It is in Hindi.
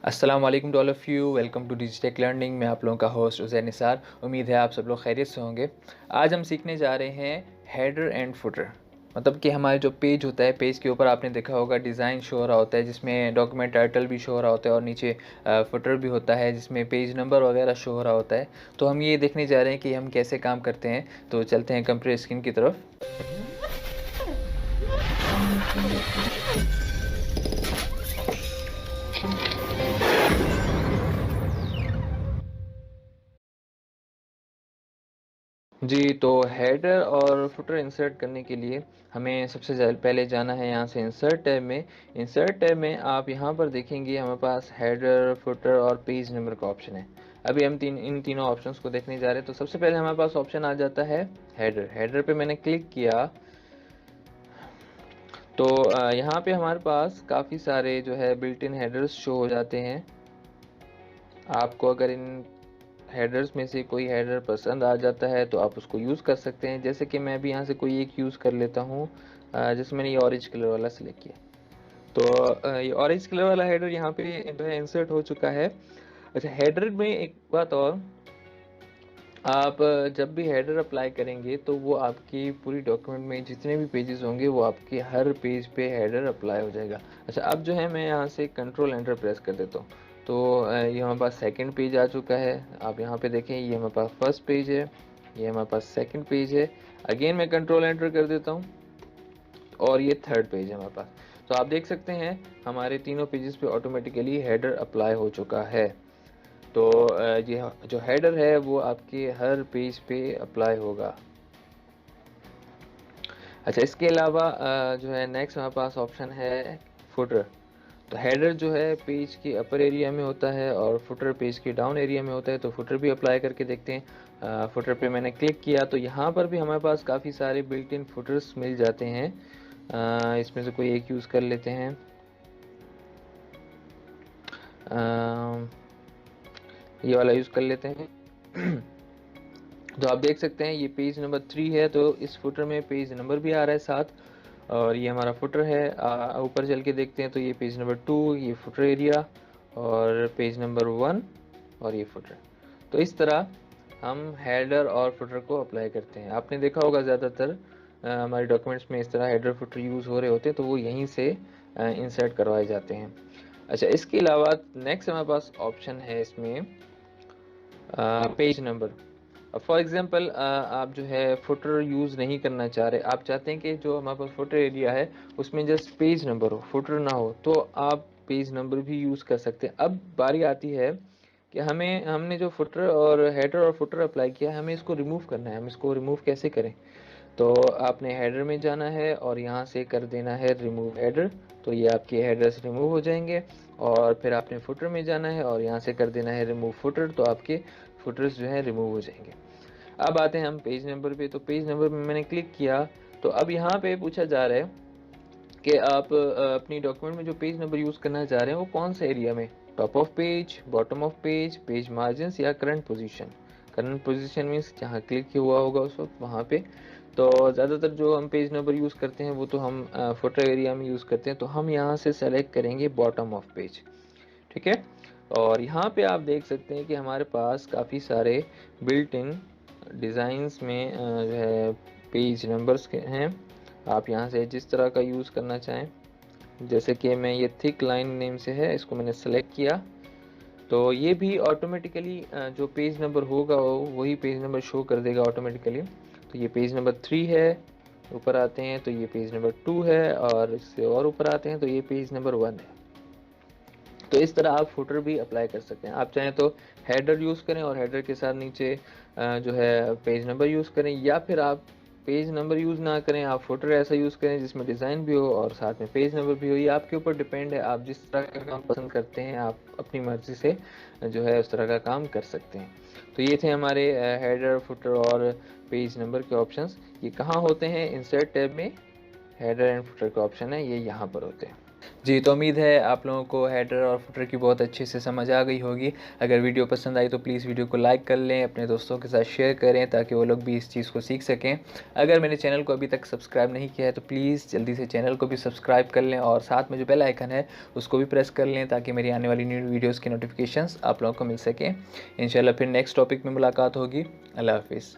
अस्सलाम वालेकुम to all of you. Welcome to Digitech learning. मैं आप लोगों का होस्ट उज़ैर निसार। उम्मीद है आप सब लोग खैरियत से होंगे। आज हम सीखने जा रहे हैं हेडर एंड फुटर। मतलब कि हमारे जो पेज होता है, पेज के ऊपर आपने देखा होगा डिज़ाइन शो हो रहा होता है, जिसमें डॉक्यूमेंट टाइटल भी शो हो रहा होता है और नीचे फुटर भी होता है जिसमें पेज नंबर वगैरह शो हो रहा होता है। तो हम ये देखने जा रहे हैं कि हम कैसे काम करते हैं। तो चलते हैं कंप्यूटर स्क्रीन की तरफ। जी, तो हेडर और फुटर इंसर्ट करने के लिए हमें सबसे पहले जाना है यहाँ से इंसर्ट टैब में। इंसर्ट टैब में आप यहाँ पर देखेंगे हमारे पास हेडर, फुटर और पेज नंबर का ऑप्शन है। अभी हम इन तीनों ऑप्शंस को देखने जा रहे हैं। तो सबसे पहले हमारे पास ऑप्शन आ जाता है हेडर। हेडर पे मैंने क्लिक किया तो यहाँ पे हमारे पास काफ़ी सारे जो है बिल्ट इन हेडर्स शो हो जाते हैं। आपको अगर इन हेडर्स में से कोई हेडर पसंद आ जाता है तो आप उसको यूज़ कर सकते हैं। जैसे कि मैं भी यहाँ से कोई एक यूज़ कर लेता हूँ, जैसे मैंने ये ऑरेंज कलर वाला सिलेक्ट किया। तो ये ऑरेंज कलर वाला हेडर यहाँ पे जो है इंसर्ट हो चुका है। अच्छा, हेडर में एक बात और, आप जब भी हेडर अप्लाई करेंगे तो वो आपकी पूरी डॉक्यूमेंट में जितने भी पेजेस होंगे वो आपके हर पेज पे हेडर अप्लाई हो जाएगा। अच्छा, अब जो है मैं यहाँ से कंट्रोल एंटर प्रेस कर देता हूँ। तो ये हमारे पास सेकंड पेज आ चुका है। आप यहाँ पे देखें, ये हमारे पास फर्स्ट पेज है, ये हमारे पास सेकंड पेज है। अगेन मैं कंट्रोल एंटर कर देता हूँ और ये थर्ड पेज है हमारे पास। तो आप देख सकते हैं हमारे तीनों पेजेस पे ऑटोमेटिकली हेडर अप्लाई हो चुका है। तो ये जो हेडर है वो आपके हर पेज पे अप्लाई होगा। अच्छा, इसके अलावा जो है नेक्स्ट हमारे पास ऑप्शन है फुटर। तो हेडर जो है पेज के अपर एरिया में होता है और फुटर पेज के डाउन एरिया में होता है। तो फुटर भी अप्लाई करके देखते हैं। फुटर पे मैंने क्लिक किया तो यहाँ पर भी हमारे पास काफ़ी सारे बिल्ट इन फुटर्स मिल जाते हैं। इसमें से कोई एक यूज़ कर लेते हैं। ये वाला यूज़ कर लेते हैं। तो आप देख सकते हैं ये पेज नंबर 3 है, तो इस फुटर में पेज नंबर भी आ रहा है साथ। और ये हमारा फुटर है। ऊपर चल के देखते हैं तो ये पेज नंबर 2, ये फुटर एरिया, और पेज नंबर 1 और ये फुटर। तो इस तरह हम हेडर और फुटर को अप्लाई करते हैं। आपने देखा होगा ज़्यादातर हमारे डॉक्यूमेंट्स में इस तरह हेडर फुटर यूज़ हो रहे होते हैं, तो वो यहीं से इंसर्ट करवाए जाते हैं। अच्छा, इसके अलावा नेक्स्ट हमारे पास ऑप्शन है इसमें पेज नंबर। फॉर एग्जांपल आप जो है फुटर यूज़ नहीं करना चाह रहे, आप चाहते हैं कि जो हमारे पास फुटर एरिया है उसमें जस्ट पेज नंबर हो, फुटर ना हो, तो आप पेज नंबर भी यूज़ कर सकते हैं। अब बारी आती है कि हमने जो फुटर और हेडर और फुटर अप्लाई किया है, हमें इसको रिमूव करना है। हम इसको रिमूव कैसे करें? तो आपने हेडर में जाना है और यहाँ से कर देना है रिमूव हेडर। तो ये आपके हेडर्स रिमूव हो जाएंगे। और फिर आपने फुटर में जाना है और यहाँ से कर देना है रिमूव फुटर। तो आपके फुटर्स जो है रिमूव हो जाएंगे। अब आते हैं हम पेज नंबर पे। तो पेज नंबर में मैंने क्लिक किया तो अब यहाँ पे पूछा जा रहा है कि आप अपनी डॉक्यूमेंट में जो पेज नंबर यूज़ करना चाह रहे हैं वो कौन से एरिया में, top of page, bottom of page, page margin या current position. Current position means जहाँ क्लिक हुआ होगा उस वक्त वहाँ पे। तो ज़्यादातर जो हम पेज नंबर यूज़ करते हैं वो तो हम फुटर एरिया में यूज़ करते हैं, तो हम यहाँ से सेलेक्ट करेंगे बॉटम ऑफ पेज। ठीक है। और यहाँ पे आप देख सकते हैं कि हमारे पास काफ़ी सारे बिल्ट इन डिज़ाइंस में जो है पेज नंबर्स के हैं। आप यहाँ से जिस तरह का यूज़ करना चाहें, जैसे कि मैं ये थिक लाइन नेम से है, इसको मैंने सेलेक्ट किया तो ये भी ऑटोमेटिकली जो पेज नंबर होगा वही पेज नंबर शो कर देगा ऑटोमेटिकली। तो ये पेज नंबर 3 है, ऊपर आते हैं तो ये पेज नंबर 2 है, और इससे और ऊपर आते हैं तो ये पेज नंबर 1 है। तो इस तरह आप फुटर भी अप्लाई कर सकते हैं। आप चाहें तो हेडर यूज़ करें और हेडर के साथ नीचे जो है पेज नंबर यूज़ करें, या फिर आप पेज नंबर यूज़ ना करें, आप फुटर ऐसा यूज़ करें जिसमें डिज़ाइन भी हो और साथ में पेज नंबर भी हो। ये आपके ऊपर डिपेंड है, आप जिस तरह का काम पसंद करते हैं आप अपनी मर्ज़ी से जो है उस तरह का काम कर सकते हैं। तो ये थे हमारे हेडर, फुटर और पेज नंबर के ऑप्शंस। ये कहाँ होते हैं? इंसर्ट टैब में हेडर एंड फुटर का ऑप्शन है, ये यहाँ पर होते हैं। जी, तो उम्मीद है आप लोगों को हेडर और फुटर की बहुत अच्छे से समझ आ गई होगी। अगर वीडियो पसंद आई तो प्लीज़ वीडियो को लाइक कर लें, अपने दोस्तों के साथ शेयर करें ताकि वो लोग भी इस चीज़ को सीख सकें। अगर मेरे चैनल को अभी तक सब्सक्राइब नहीं किया है तो प्लीज़ जल्दी से चैनल को भी सब्सक्राइब कर लें और साथ में जो बेल आइकन है उसको भी प्रेस कर लें ताकि मेरी आने वाली न्यू वीडियोज़ की नोटिफिकेशंस आप लोगों को मिल सकें। इंशाल्लाह फिर नेक्स्ट टॉपिक में मुलाकात होगी। अल्लाह हाफ़िज़।